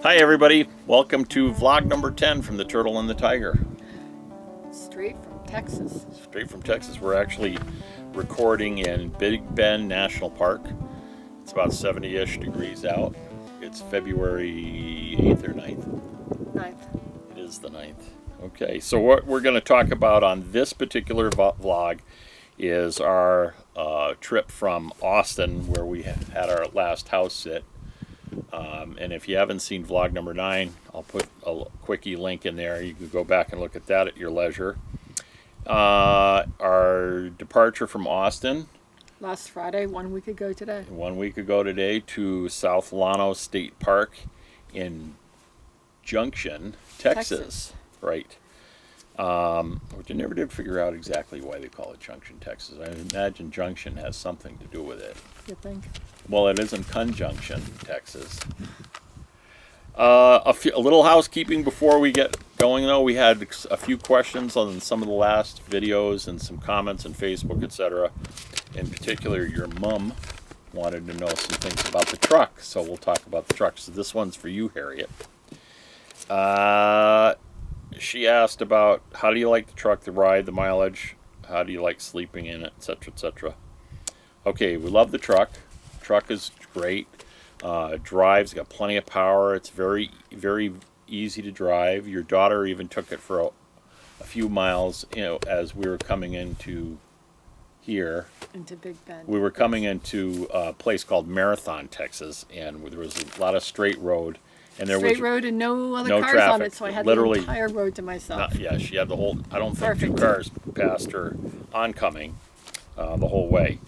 Hi everybody, welcome to vlog number 10 from the Turtle and the Tiger. Straight from Texas. Straight from Texas. We're actually recording in Big Bend National Park. It's about 70-ish degrees out. It's February 8th or 9th? 9th. It is the 9th. Okay, so what we're going to talk about on this particular vlog is our trip from Austin, where we had our last house sit. And if you haven't seen vlog number 9, I'll put a quickie link in there. You can go back and look at that at your leisure. Our departure from Austin. Last Friday, 1 week ago today. 1 week ago today to South Llano State Park in Junction, Texas. Right. Which I never did figure out exactly why they call it Junction, Texas. I imagine Junction has something to do with it. You think? Well, it is in Conjunction, Texas. A little housekeeping before we get going, though. We had a few questions on some of the last videos and some comments on Facebook, etc. In particular, your mom wanted to know some things about the truck, so we'll talk about the truck. So this one's for you, Harriet. She asked about how do you like the truck, the ride, the mileage, how do you like sleeping in it, etc., etc. Okay, we love the truck. Truck is great. Drives, got plenty of power. It's very, very easy to drive. Your daughter even took it for a few miles, as we were coming into here. Into Big Bend. We were coming into a place called Marathon, Texas, and there was a lot of straight road. And there Straight was road and no other no cars traffic. on it, so I had Literally, the entire road to myself. yeah, she had the whole, I don't think Perfect. 2 cars passed her oncoming the whole way.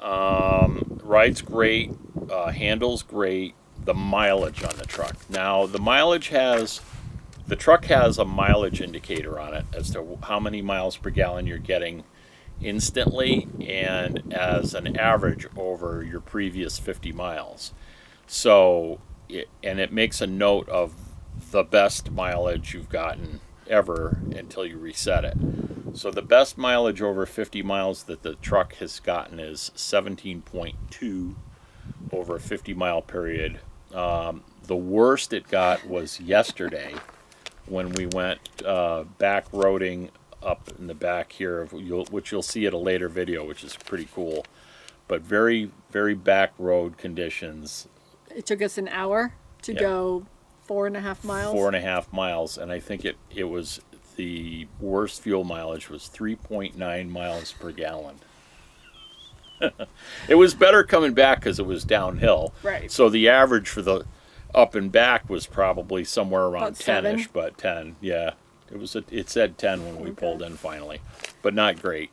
Ride's great, handles great, the mileage on the truck. Now, the truck has a mileage indicator on it as to how many miles per gallon you're getting instantly and as an average over your previous 50 miles. So, it makes a note of the best mileage you've gotten ever until you reset it. So the best mileage over 50 miles that the truck has gotten is 17.2 over a 50-mile period. The worst it got was yesterday when we went back roading up in the back here, which you'll see at a later video, which is pretty cool. But very, very back road conditions. It took us an hour to go 4.5 miles. 4.5 miles, and I think it was the worst fuel mileage was 3.9 miles per gallon. It was better coming back because it was downhill. Right. So the average for the up and back was probably somewhere around 10-ish, 7. but 10, yeah. It said 10 when we pulled in finally, but not great.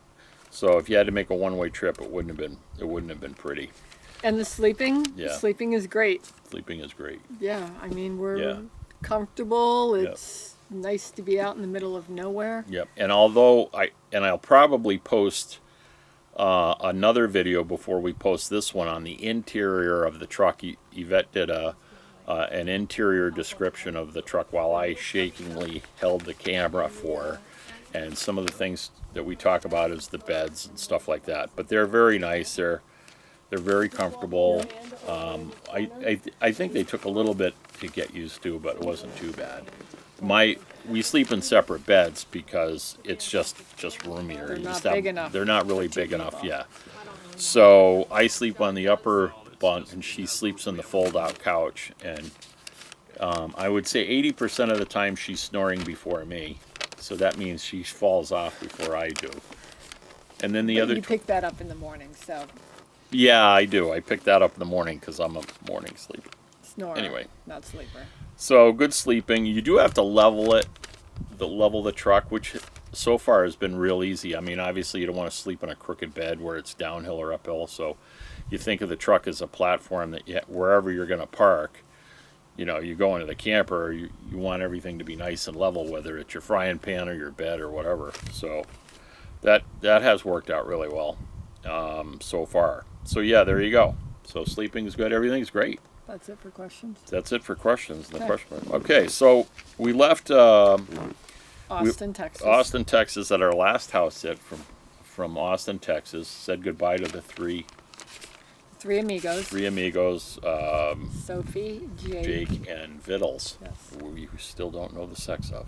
So if you had to make a one-way trip, it wouldn't have been pretty. And the sleeping? Yeah. The sleeping is great. Sleeping is great. Yeah, I mean, we're comfortable. Yep. It's nice to be out in the middle of nowhere. Yep. And I'll probably post another video before we post this one on the interior of the truck. Yvette did an interior description of the truck while I shakingly held the camera for her. And some of the things that we talk about is the beds and stuff like that. But they're very nice. They're very comfortable. I think they took a little bit to get used to, but it wasn't too bad. We sleep in separate beds because it's just roomier. They're not big enough. They're not really big enough, yeah. So I sleep on the upper bunk and she sleeps on the fold-out couch. And I would say 80% of the time she's snoring before me. So that means she falls off before I do. And then the other... You pick that up in the morning, so... Yeah, I do. I pick that up in the morning because I'm a morning sleeper. Snorer, anyway, not sleeper. So good sleeping. You do have to level the truck, which so far has been real easy. I mean, obviously you don't want to sleep in a crooked bed where it's downhill or uphill. So you think of the truck as a platform that wherever you're going to park, you go into the camper, you want everything to be nice and level, whether it's your frying pan or your bed or whatever. So that has worked out really well so far. So yeah, there you go. So sleeping is good. Everything's great. That's it for questions. That's it for questions. Okay. Okay, so we left Austin, Texas. Austin, Texas at our last house sit from Austin, Texas. Said goodbye to the three Three amigos. Three amigos, Sophie, Jake, and Vittles, Yes. who we still don't know the sex of,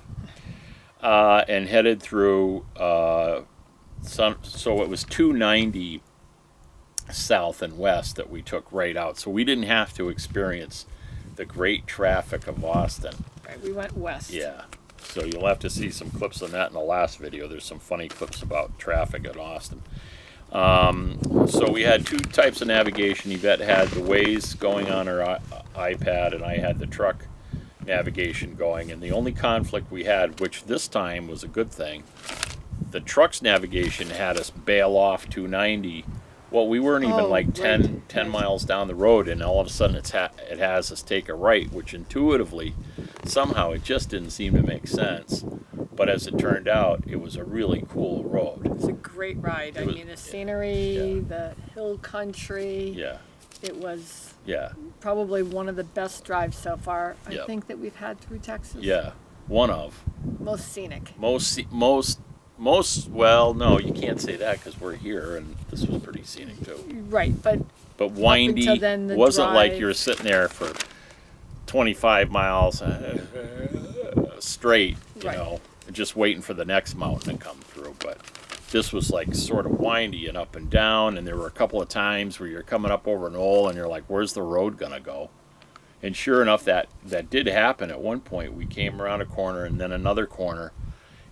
and headed through. So it was 290 south and west that we took right out. So we didn't have to experience the great traffic of Austin. Right, we went west. Yeah. So you'll have to see some clips on that in the last video. There's some funny clips about traffic in Austin. So we had two types of navigation. Yvette had the Waze going on her iPad, and I had the truck navigation going. And the only conflict we had, which this time was a good thing, the truck's navigation had us bail off 290. Well, we weren't even like 10 miles down the road, and all of a sudden it has us take a right, which intuitively, somehow, it just didn't seem to make sense. But as it turned out, it was a really cool road. It was a great ride. I mean, the scenery, the hill country. Yeah. It was Yeah. probably one of the best drives so far, I Yep. think, that we've had through Texas. Yeah. One of. Most scenic. Most, well, no, you can't say that because we're here, and this was pretty scenic too. Right, but windy. until then, the wasn't like drive- you're sitting there for 25 miles straight, you Right. know, just waiting for the next mountain to come through. But this was like sort of windy and up and down, and there were a couple of times where you're coming up over an knoll and you're like, where's the road gonna go? And sure enough, that did happen at one point. We came around a corner and then another corner,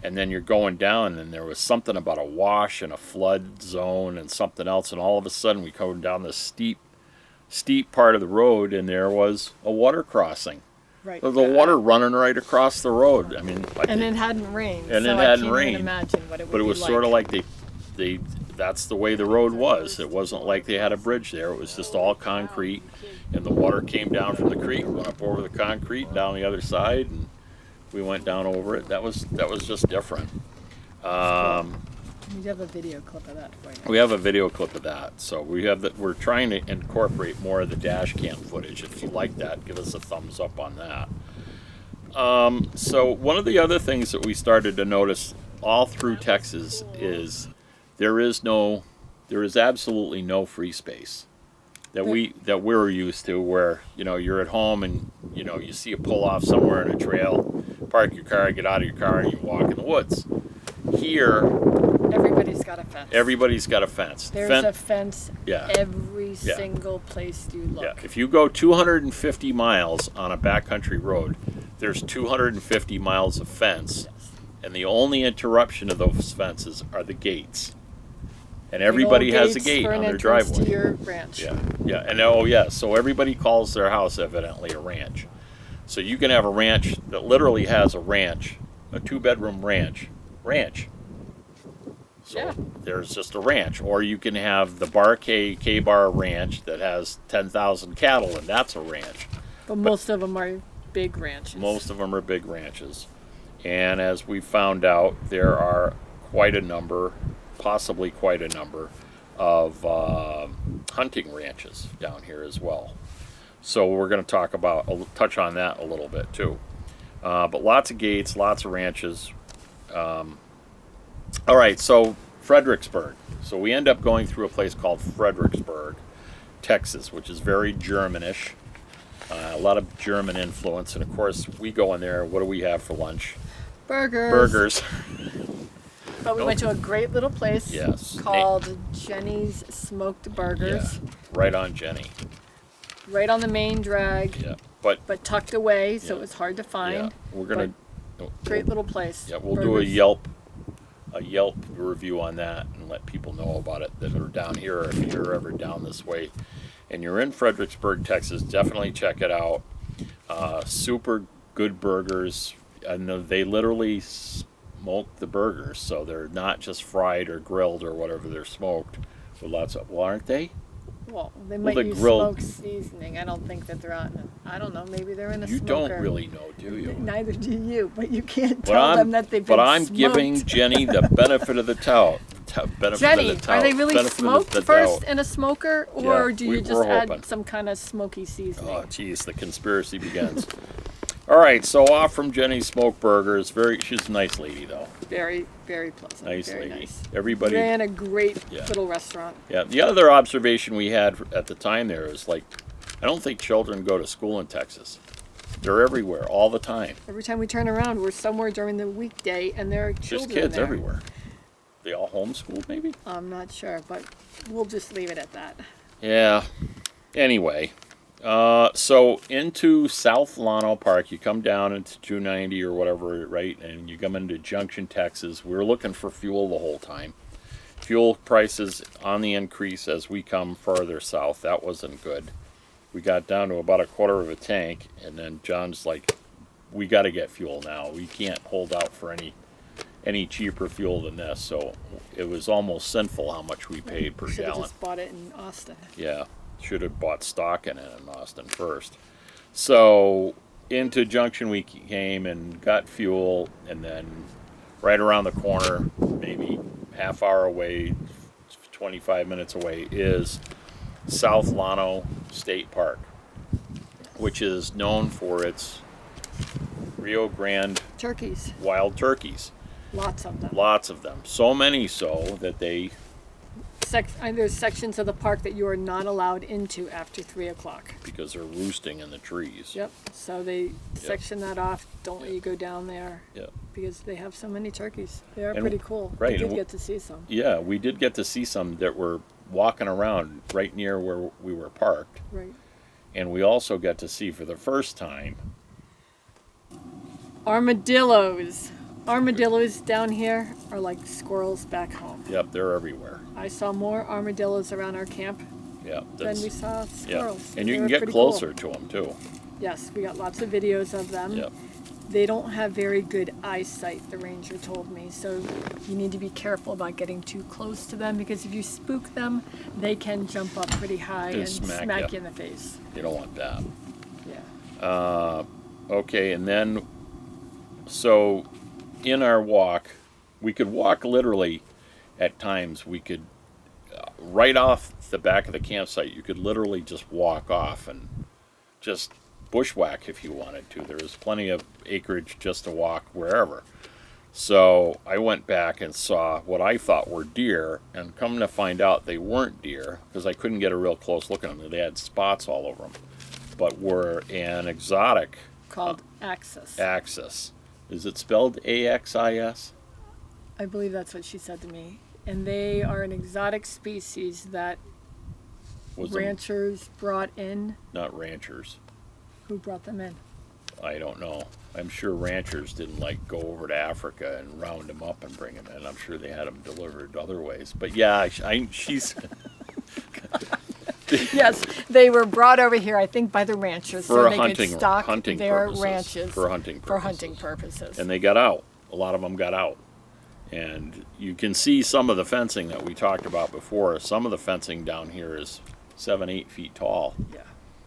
and then you're going down, and there was something about a wash and a flood zone and something else, and all of a sudden we come down this steep part of the road, and there was a water crossing. right. There's the water running right across the road. I mean, And it hadn't rained. And so it I hadn't can't rained. even imagine what it would but it be was sort of like they that's the way the road was. It wasn't like they had a bridge there. It was just all concrete, and the water came down from the creek, went up over the concrete, down the other side, and we went down over it. That was just different. We have a video clip of that for you. We have a video clip of that, so we're trying to incorporate more of the dash cam footage. If you like that, give us a thumbs up on that. So one of the other things that we started to notice all through Texas is there is absolutely no free space that we're used to, where you're at home and you see a pull off somewhere in a trail, park your car, get out of your car, and you walk in the woods. Here, Everybody's got a fence. everybody's got a fence. There's a fence every single place you look. Yeah, if you go 250 miles on a backcountry road, there's 250 miles of fence, and the only interruption of those fences are the gates. And everybody has a gate on their driveway. To your ranch. Yeah, and so everybody calls their house evidently a ranch. So you can have a ranch that literally has a ranch, a 2-bedroom ranch. So there's just a ranch. Or you can have the Bar K-Bar Ranch that has 10,000 cattle, and that's a ranch. But most of them are big ranches. Most of them are big ranches. And as we found out, there are possibly quite a number of hunting ranches down here as well. So we're going to touch on that a little bit too. But lots of gates, lots of ranches. All right, so Fredericksburg. So we end up going through a place called Fredericksburg, Texas, which is very Germanish. A lot of German influence. And of course, we go in there. What do we have for lunch? Burgers. But we went to a great little place called Jenny's Smoked Burgers. Yeah, right on Jenny. Right on the main drag. Yeah, but tucked away, so it was hard to find. Yeah, we're gonna. Great little place. Yeah, we'll do a Yelp review on that and let people know about it that are down here. Or if you're ever down this way and you're in Fredericksburg, Texas, definitely check it out. Super good burgers. I know they literally smoke the burgers, so they're not just fried or grilled or whatever. They're smoked with lots of. Well, aren't they? Well, they might use smoked seasoning. I don't think that they're on. I don't know. Maybe they're in a smoker. You don't really know, do you? Neither do you. But you can't tell them that they've been But I'm smoked. giving Jenny the benefit of the doubt. Jenny, are they really smoked first in a smoker, or do you just add some kind of smoky seasoning? Oh, geez, the conspiracy begins. All right, so off from Jenny's Smoke Burgers. She's a nice lady though. Very, very pleasant. Nice very lady. Nice. Everybody Ran a great little restaurant. Yeah. The other observation we had at the time there is like, I don't think children go to school in Texas. They're everywhere all the time. Every time we turn around, we're somewhere during the weekday, and there are children Just kids there. everywhere. They all homeschooled, maybe? I'm not sure, but we'll just leave it at that. Yeah. Anyway, so into South Llano Park, you come down into 290 or whatever, right? And you come into Junction, Texas. We were looking for fuel the whole time. Fuel prices on the increase as we come farther south. That wasn't good. We got down to about a quarter of a tank, and then John's like, we got to get fuel now. We can't hold out for any cheaper fuel than this. So it was almost sinful how much we paid per Should have gallon. just bought it in Austin. Yeah, should have bought stock in it in Austin first. So into Junction we came and got fuel, and then right around the corner, maybe half hour away, 25 minutes away, is South Llano State Park, which is known for its Rio Grande Turkeys. wild turkeys. Lots of them. Lots of them. So many so that they... There's sections of the park that you are not allowed into after 3 o'clock. because they're roosting in the trees. Yep. So they section that off. Don't let you go down there. Yep. Because they have so many turkeys. They are And- pretty cool. right, We did and get to see some. Yeah, we did get to see some that were walking around right near where we were parked. Right. And we also got to see for the first time, Armadillos. Armadillos down here are like squirrels back home. yep, they're everywhere. I saw more armadillos around our camp Yep, than we saw yeah. squirrels. And you They can were get pretty closer cool. to them too. Yes, we got lots of videos of them. Yep. They don't have very good eyesight, the ranger told me, so you need to be careful about getting too close to them, because if you spook them, they can jump up pretty high And and smack smack ya. you in the face. You don't want that. Yeah. Okay, and then, so in our walk, we could walk literally at times. We could, right off the back of the campsite, you could literally just walk off and just bushwhack if you wanted to. There was plenty of acreage just to walk wherever. So I went back and saw what I thought were deer, and come to find out they weren't deer, because I couldn't get a real close look at them. They had spots all over them, but were an exotic Called Axis. axis. Is it spelled AXIS? I believe that's what she said to me. And they are an exotic species that Was them- ranchers brought in. not ranchers. Who brought them in? I don't know. I'm sure ranchers didn't like go over to Africa and round them up and bring them in. I'm sure they had them delivered other ways. But yeah, she's Yes, they were brought over here, I think, by the ranchers, For so a they hunting- could stock hunting their purposes. ranches For hunting for purposes. hunting purposes. and they got out. A lot of them got out. And you can see some of the fencing that we talked about before. Some of the fencing down here is 7-8 feet tall. Yeah,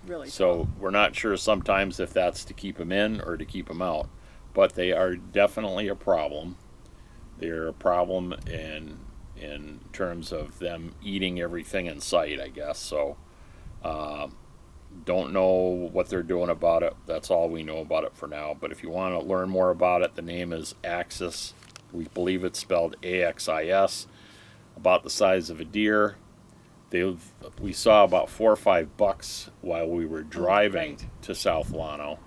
really. So we're not sure sometimes if that's to keep them in or to keep them out. But they are definitely a problem. They're a problem in terms of them eating everything in sight, I guess. So don't know what they're doing about it. That's all we know about it for now. But if you want to learn more about it, the name is Axis. We believe it's spelled AXIS. About the size of a deer. We saw about 4 or 5 bucks while we were driving great. to South Llano.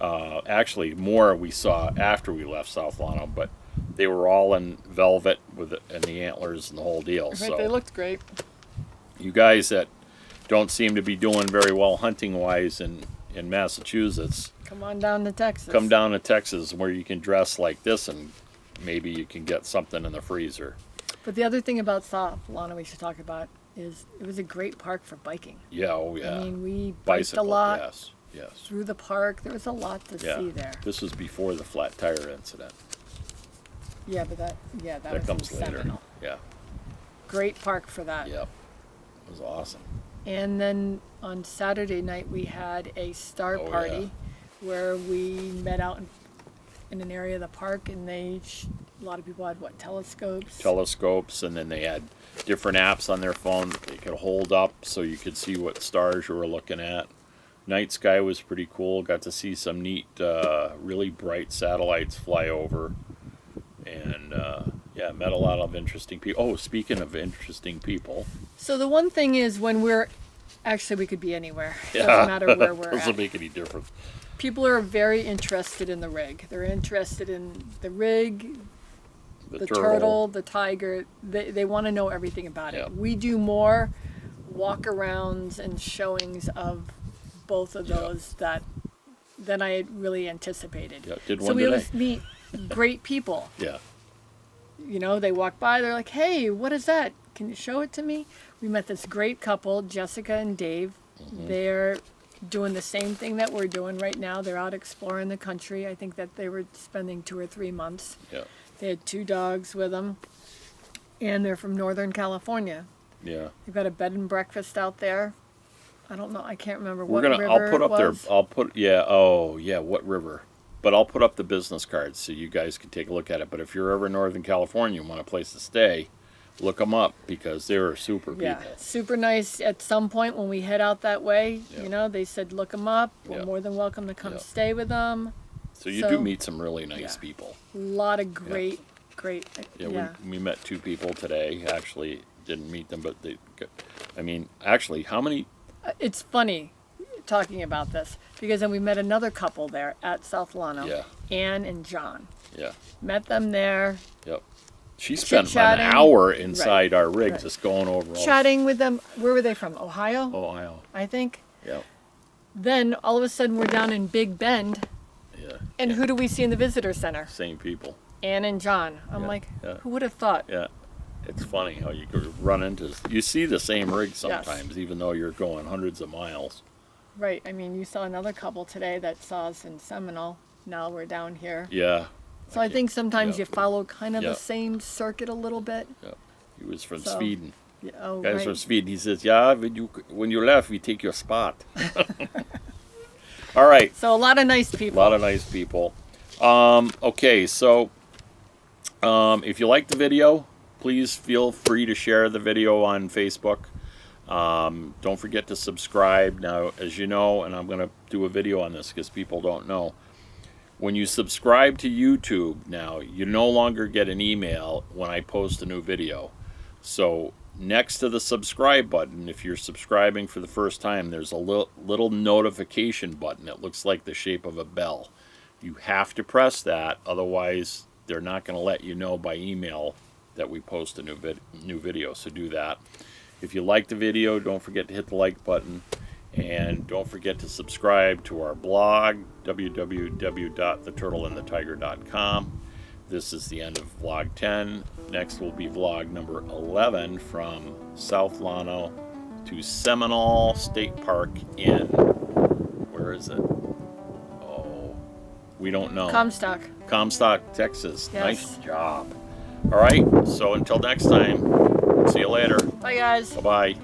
Actually, more we saw after we left South Llano, but they were all in velvet and the antlers and the whole deal. Right, So they looked great. you guys that don't seem to be doing very well hunting wise in Massachusetts, Come on down to Texas. come down to Texas where you can dress like this and maybe you can get something in the freezer. But the other thing about South Llano we should talk about is it was a great park for biking. Yeah, oh yeah. I mean, we biked Bicycle, a lot yes. through the park. There was a lot to Yeah. see there. This was before the flat tire incident. Yeah, but that That was comes in later. Seminole. Yeah. Great park for that. Yep. It was awesome. And then on Saturday night we had a star Oh, party where we met out in an area of the park, and a lot of people had telescopes. And then they had different apps on their phone that they could hold up so you could see what stars you were looking at. Night sky was pretty cool. Got to see some neat, really bright satellites fly over. And yeah, met a lot of interesting people. Oh, speaking of interesting people. So the one thing is when we're, actually we could be anywhere. Yeah. Doesn't matter where we're Doesn't at. make any difference. People are very interested in the rig. They're interested in the rig, the turtle, the tiger. They want to know everything about it. Yep. We do more walk-arounds and showings of both of those than I had really anticipated. Yeah, did So one we today. always meet great people. Yeah. You know, they walk by, they're like, hey, what is that? Can you show it to me? We met this great couple, Jessica and Dave. They're doing the same thing that we're doing right now. They're out exploring the country. I think that they were spending 2 or 3 months. Yeah. They had 2 dogs with them, and they're from Northern California. Yeah. They've got a bed and breakfast out there. I don't know. I can't remember We're what gonna. river I'll put it up their. was. I'll put. Yeah. Oh, yeah. What river? But I'll put up the business cards so you guys can take a look at it. But if you're ever in Northern California and want a place to stay, look them up because they're super people. Yeah, super nice. At some point when we head out that way, Yeah. you know, they said look them up. We're Yeah. more than welcome to come Yeah. stay with them. So you So- do meet some really nice Yeah. people. A lot of great. Yeah, we met 2 people today. Actually, didn't meet them, but I mean, actually, how many? It's funny talking about this because then we met another couple there at South Llano, Yeah. Ann and John. Yeah. Met them there, Yep. She spent an Chit-chatting. hour inside our rig Right. just going over all chatting with them. Where were they from? Ohio, Ohio. I think. Yep. Then all of a sudden we're down in Big Bend, Yeah. and who do we see in the visitor center? Same people. Ann and John. I'm Yeah, like, yeah. who would have thought? Yeah. It's funny how you could run into. You see the same rig sometimes, even though you're going hundreds of miles. Right. I mean, you saw another couple today that saw us in Seminole. Now we're down here. Yeah. So I think sometimes Yeah. you follow kind of Yeah. the same circuit a little bit. Yeah. He was from So, Sweden. Yeah, oh, Guys right. from Sweden. He says, "Yeah, when you left, we take your spot." All right. So a lot of nice A people. lot of nice people. Okay, so if you like the video, please feel free to share the video on Facebook. Don't forget to subscribe. Now, as you know, and I'm going to do a video on this because people don't know, when you subscribe to YouTube now, you no longer get an email when I post a new video. So next to the subscribe button, if you're subscribing for the first time, there's a little notification button. It looks like the shape of a bell. You have to press that, otherwise they're not going to let you know by email that we post a new video. So do that. If you like the video, don't forget to hit the like button. And don't forget to subscribe to our blog, www.theturtleandthetiger.com. This is the end of vlog 10. Next will be vlog number 11 from South Llano to Llano State Park in, where is it? Oh, we don't know. Comstock. Comstock, Texas. Yes. Nice job. All right, so until next time, see you later. Bye, guys. Bye-bye.